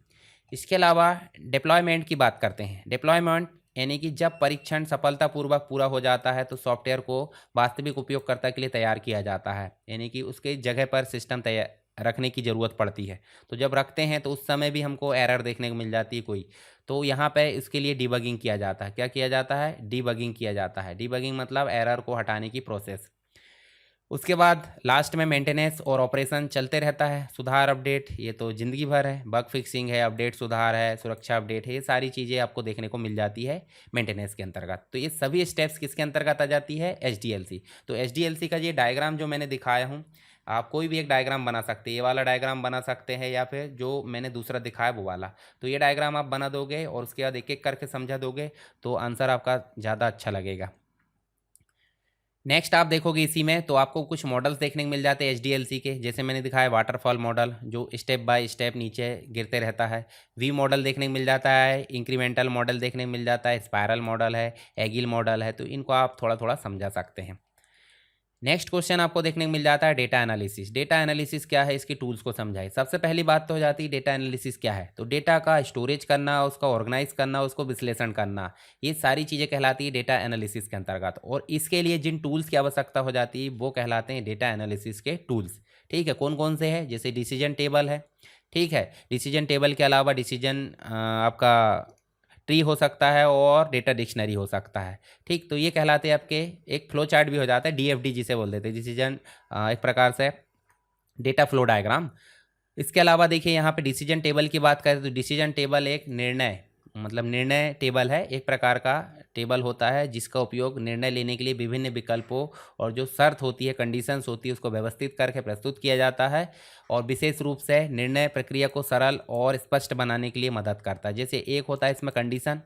इसके अलावा डिप्लॉयमेंट की बात करते हैं। डिप्लॉयमेंट यानी कि जब परीक्षण सफलतापूर्वक पूरा हो जाता है तो सॉफ्टवेयर को वास्तविक उपयोगकर्ता के लिए तैयार किया जाता है, यानी कि उसके जगह पर सिस्टम तैयार रखने की ज़रूरत पड़ती है। तो जब रखते हैं तो उस समय भी हमको एरर देखने को मिल जाती है कोई, तो यहाँ पे इसके लिए डिबगिंग किया जाता है। क्या किया जाता है? डिबगिंग किया जाता है। डिबगिंग मतलब एरर को हटाने की प्रोसेस। उसके बाद लास्ट में मेंटेनेंस और ऑपरेशन चलते रहता है। सुधार अपडेट, ये तो ज़िंदगी भर है। बग फिक्सिंग है, अपडेट सुधार है, सुरक्षा अपडेट है, ये सारी चीज़ें आपको देखने को मिल जाती है मेंटेनेंस के अंतर्गत। तो ये सभी स्टेप्स किसके अंतर्गत आ जाती है? SDLC। तो SDLC का ये डायग्राम जो मैंने दिखाया हूँ, आप कोई भी एक डायग्राम बना सकते हैं। ये वाला डायग्राम बना सकते हैं या फिर जो मैंने दूसरा दिखाया वो वाला। तो ये डायग्राम आप बना दोगे और उसके बाद एक एक करके समझा दोगे तो आंसर आपका ज़्यादा अच्छा लगेगा। नेक्स्ट आप देखोगे इसी में तो आपको कुछ मॉडल्स देखने को मिल जाते हैं SDLC के, जैसे मैंने दिखाया वाटरफॉल मॉडल जो स्टेप बाय स्टेप नीचे गिरते रहता है, V मॉडल देखने को मिल जाता है, इंक्रीमेंटल मॉडल देखने को मिल जाता है, स्पायरल मॉडल है, एगिल मॉडल है। तो इनको आप थोड़ा थोड़ा समझा सकते हैं। नेक्स्ट क्वेश्चन आपको देखने को मिल जाता है डेटा एनालिसिस। डेटा एनालिसिस क्या है, इसकी टूल्स को समझाइए। सबसे पहली बात तो हो जाती है डेटा एनालिसिस क्या है, तो डेटा का स्टोरेज करना, उसका ऑर्गेनाइज करना, उसको विश्लेषण करना, ये सारी चीज़ें कहलाती है डेटा एनालिसिस के अंतर्गत। और इसके लिए जिन टूल्स की आवश्यकता हो जाती है वो कहलाते हैं डेटा एनालिसिस के टूल्स। ठीक है, कौन कौन से हैं? जैसे डिसीजन टेबल है, ठीक है, डिसीजन टेबल के अलावा डिसीजन आपका ट्री हो सकता है और डेटा डिक्शनरी हो सकता है। ठीक, तो ये कहलाते हैं आपके, एक फ्लो चार्ट भी हो जाता है, DFD जिसे बोल देते हैं, डिसीजन एक प्रकार से डेटा फ्लो डायग्राम। इसके अलावा देखिए यहाँ पे डिसीजन टेबल की बात करें तो डिसीजन टेबल एक निर्णय मतलब निर्णय टेबल है, एक प्रकार का टेबल होता है जिसका उपयोग निर्णय लेने के लिए विभिन्न विकल्पों और जो शर्त होती है, कंडीशंस होती है, उसको व्यवस्थित करके प्रस्तुत किया जाता है और विशेष रूप से निर्णय प्रक्रिया को सरल और स्पष्ट बनाने के लिए मदद करता है। जैसे एक होता है इसमें कंडीशन,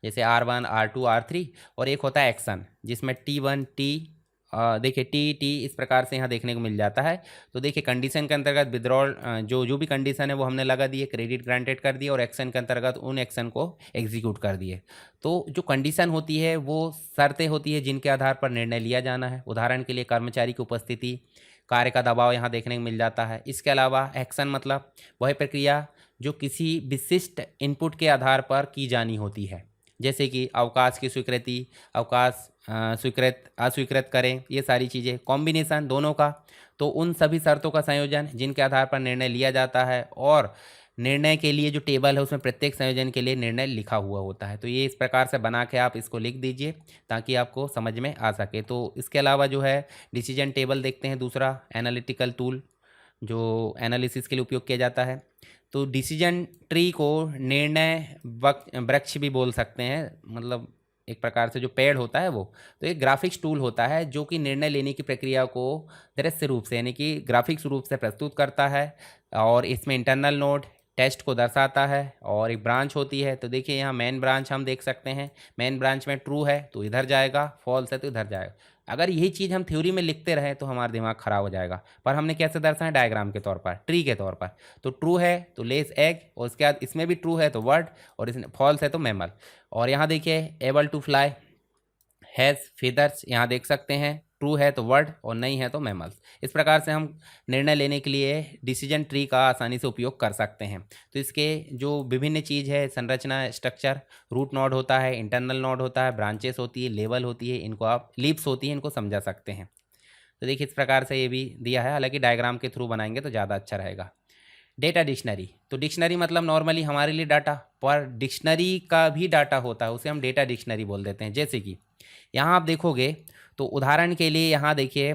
जैसे R1, R2, R3, और एक होता है एक्शन जिसमें T1, T देखिए टी इस प्रकार से यहाँ देखने को मिल जाता है। तो देखिए कंडीशन के अंतर्गत विड्रॉल जो भी कंडीशन है वो हमने लगा दिए, क्रेडिट ग्रांटेड कर दिए, और एक्शन के अंतर्गत उन एक्शन को एग्जीक्यूट कर दिए। तो जो कंडीशन होती है वो शर्तें होती है जिनके आधार पर निर्णय लिया जाना है। उदाहरण के लिए कर्मचारी की उपस्थिति, कार्य का दबाव यहाँ देखने को मिल जाता है। इसके अलावा एक्शन मतलब वह प्रक्रिया जो किसी विशिष्ट इनपुट के आधार पर की जानी होती है, जैसे कि अवकाश की स्वीकृति, अवकाश स्वीकृत अस्वीकृत करें, ये सारी चीज़ें, कॉम्बिनेशन दोनों का, तो उन सभी शर्तों का संयोजन जिनके आधार पर निर्णय लिया जाता है। और निर्णय के लिए जो टेबल है उसमें प्रत्येक संयोजन के लिए निर्णय लिखा हुआ होता है। तो ये इस प्रकार से बना के आप इसको लिख दीजिए ताकि आपको समझ में आ सके। तो इसके अलावा जो है डिसीजन टेबल देखते हैं, दूसरा एनालिटिकल टूल जो एनालिसिस के लिए उपयोग किया जाता है। तो डिसीजन ट्री को निर्णय वृक्ष भी बोल सकते हैं, मतलब एक प्रकार से जो पेड़ होता है वो, तो एक ग्राफिक्स टूल होता है जो कि निर्णय लेने की प्रक्रिया को दृश्य रूप से यानी कि ग्राफिक्स रूप से प्रस्तुत करता है। और इसमें इंटरनल नोड टेस्ट को दर्शाता है और एक ब्रांच होती है। तो देखिए यहाँ मेन ब्रांच हम देख सकते हैं, मेन ब्रांच में ट्रू है तो इधर जाएगा, फॉल्स है तो इधर जाएगा। अगर यही चीज़ हम थ्योरी में लिखते रहें तो हमारा दिमाग खराब हो जाएगा, पर हमने कैसे दर्शाया, डायग्राम के तौर पर, ट्री के तौर पर। तो ट्रू है तो लेस एग, और उसके बाद इसमें भी ट्रू है तो वर्ड, और इसमें फॉल्स है तो मैमल। और यहाँ देखिए able to fly, has feathers, यहाँ देख सकते हैं ट्रू है तो वर्ड और नहीं है तो मैमल्स। इस प्रकार से हम निर्णय लेने के लिए डिसीजन ट्री का आसानी से उपयोग कर सकते हैं। तो इसके जो विभिन्न चीज़ है, संरचना, स्ट्रक्चर, रूट नोड होता है, इंटरनल नोड होता है, ब्रांचेस होती है, लेवल होती है, इनको आप लीव्स होती हैं, इनको समझा सकते हैं। तो देखिए इस प्रकार से ये भी दिया है, हालांकि डायग्राम के थ्रू बनाएंगे तो ज़्यादा अच्छा रहेगा। डेटा डिक्शनरी, तो डिक्शनरी मतलब नॉर्मली हमारे लिए डाटा, पर डिक्शनरी का भी डाटा होता है, उसे हम डेटा डिक्शनरी बोल देते हैं। जैसे कि यहाँ आप देखोगे तो उदाहरण के लिए यहाँ देखिए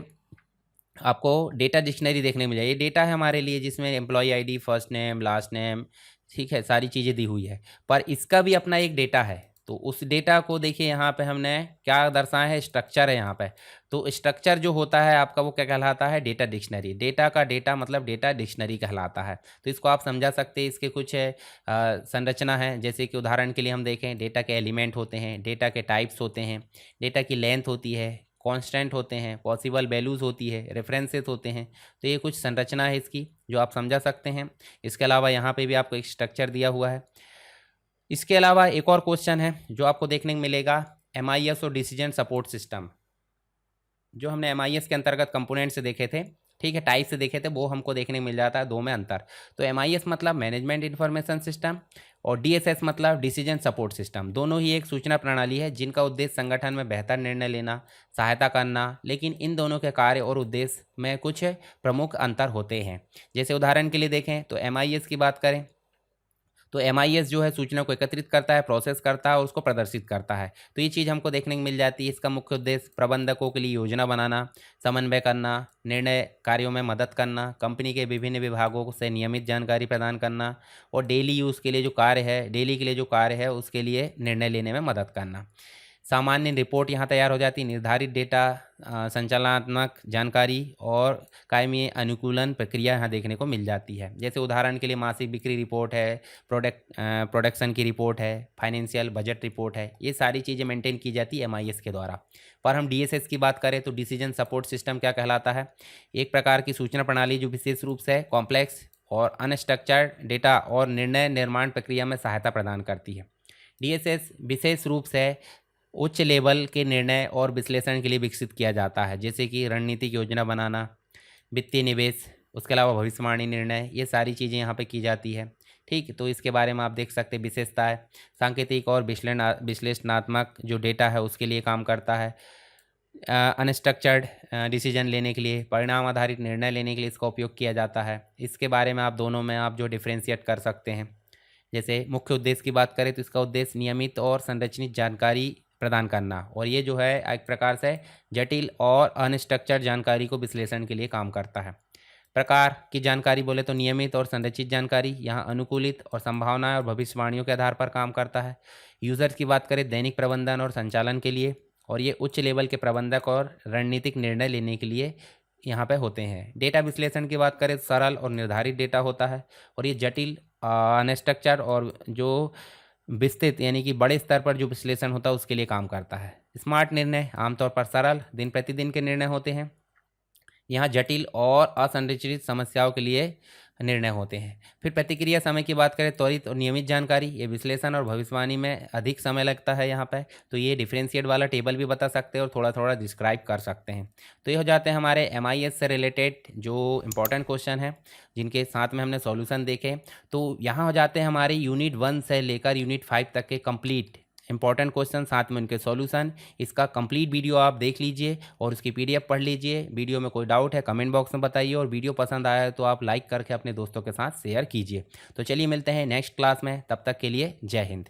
आपको डेटा डिक्शनरी देखने मिल जाएगी। डेटा है हमारे लिए जिसमें employee ID, first name, last name, ठीक है, सारी चीज़ें दी हुई है, पर इसका भी अपना एक डेटा है। तो उस डेटा को देखिए यहाँ पे हमने क्या दर्शाया है, स्ट्रक्चर है यहाँ पे। तो स्ट्रक्चर जो होता है आपका वो क्या कहलाता है, डेटा डिक्शनरी। डेटा का डेटा मतलब डेटा डिक्शनरी कहलाता है। तो इसको आप समझा सकते हैं, इसके कुछ संरचना है। जैसे कि उदाहरण के लिए हम देखें, डेटा के एलिमेंट होते हैं, डेटा के टाइप्स होते हैं, डेटा की लेंथ होती है, कांस्टेंट होते हैं, पॉसिबल वैल्यूज़ होती है, रेफरेंसेस होते हैं। तो ये कुछ संरचना है इसकी जो आप समझा सकते हैं। इसके अलावा यहाँ पे भी आपको एक स्ट्रक्चर दिया हुआ है। इसके अलावा एक और क्वेश्चन है जो आपको देखने को मिलेगा, MIS और डिसीजन सपोर्ट सिस्टम। जो हमने MIS के अंतर्गत कंपोनेंट से देखे थे, ठीक है, टाइप से देखे थे, वो हमको देखने को मिल जाता है, दो में अंतर। तो MIS मतलब मैनेजमेंट इंफॉर्मेशन सिस्टम, और DSS मतलब डिसीजन सपोर्ट सिस्टम। दोनों ही एक सूचना प्रणाली है जिनका उद्देश्य संगठन में बेहतर निर्णय लेना, सहायता करना, लेकिन इन दोनों के कार्य और उद्देश्य में कुछ प्रमुख अंतर होते हैं। जैसे उदाहरण के लिए देखें तो MIS की बात करें तो MIS जो है सूचना को एकत्रित करता है, प्रोसेस करता है और उसको प्रदर्शित करता है। तो ये चीज़ हमको देखने को मिल जाती है। इसका मुख्य उद्देश्य प्रबंधकों के लिए योजना बनाना, समन्वय करना, निर्णय कार्यों में मदद करना, कंपनी के विभिन्न विभागों से नियमित जानकारी प्रदान करना, और डेली यूज़ के लिए जो कार्य है, डेली के लिए जो कार्य है उसके लिए निर्णय लेने में मदद करना। सामान्य रिपोर्ट यहाँ तैयार हो जाती है, निर्धारित डेटा, संचालनात्मक जानकारी और कायमी अनुकूलन प्रक्रिया यहाँ देखने को मिल जाती है। जैसे उदाहरण के लिए मासिक बिक्री रिपोर्ट है, प्रोडक्शन की रिपोर्ट है, फाइनेंशियल बजट रिपोर्ट है, ये सारी चीज़ें मेंटेन की जाती है MIS के द्वारा। पर हम DSS की बात करें तो डिसीजन सपोर्ट सिस्टम क्या कहलाता है, एक प्रकार की सूचना प्रणाली जो विशेष रूप से कॉम्प्लेक्स और अनस्ट्रक्चर्ड डेटा और निर्णय निर्माण प्रक्रिया में सहायता प्रदान करती है। DSS विशेष रूप से उच्च लेवल के निर्णय और विश्लेषण के लिए विकसित किया जाता है, जैसे कि रणनीतिक योजना बनाना, वित्तीय निवेश, उसके अलावा भविष्यवाणी निर्णय, ये सारी चीज़ें यहाँ पे की जाती है। ठीक, तो इसके बारे में आप देख सकते हैं। विशेषताएं, सांकेतिक और विश्लेषणात्मक जो डेटा है उसके लिए काम करता है। अनस्ट्रक्चर्ड डिसीजन लेने के लिए, परिणाम आधारित निर्णय लेने के लिए इसका उपयोग किया जाता है। इसके बारे में आप दोनों में आप जो डिफ्रेंशिएट कर सकते हैं। जैसे मुख्य उद्देश्य की बात करें तो इसका उद्देश्य नियमित और संरचित जानकारी प्रदान करना, और ये जो है एक प्रकार से जटिल और अनस्ट्रक्चर्ड जानकारी को विश्लेषण के लिए काम करता है। प्रकार की जानकारी बोले तो नियमित और संरचित जानकारी, यहाँ अनुकूलित और संभावनाएं और भविष्यवाणियों के आधार पर काम करता है। यूजर्स की बात करें दैनिक प्रबंधन और संचालन के लिए, और ये उच्च लेवल के प्रबंधक और रणनीतिक निर्णय लेने के लिए यहाँ पे होते हैं। डेटा विश्लेषण की बात करें तो सरल और निर्धारित डेटा होता है, और ये जटिल, अनस्ट्रक्चर और जो विस्तृत यानी कि बड़े स्तर पर जो विश्लेषण होता है उसके लिए काम करता है। स्मार्ट निर्णय आमतौर पर सरल दिन प्रतिदिन के निर्णय होते हैं, यहाँ जटिल और असंरचित समस्याओं के लिए निर्णय होते हैं। फिर प्रतिक्रिया समय की बात करें, त्वरित और नियमित जानकारी, ये विश्लेषण और भविष्यवाणी में अधिक समय लगता है यहाँ पे। तो ये डिफरेंशिएट वाला टेबल भी बता सकते हैं और थोड़ा थोड़ा डिस्क्राइब कर सकते हैं। तो ये हो जाते हैं हमारे MIS से रिलेटेड जो इंपॉर्टेंट क्वेश्चन है जिनके साथ में हमने सॉल्यूशन देखे। तो यहाँ हो जाते हैं हमारे यूनिट 1 से लेकर यूनिट 5 तक के कंप्लीट इंपॉर्टेंट क्वेश्चन, साथ में उनके सॉल्यूशन। इसका कंप्लीट वीडियो आप देख लीजिए और उसकी PDF पढ़ लीजिए। वीडियो में कोई डाउट है कमेंट बॉक्स में बताइए, और वीडियो पसंद आया है तो आप लाइक करके अपने दोस्तों के साथ शेयर कीजिए। तो चलिए मिलते हैं नेक्स्ट क्लास में, तब तक के लिए जय हिंद।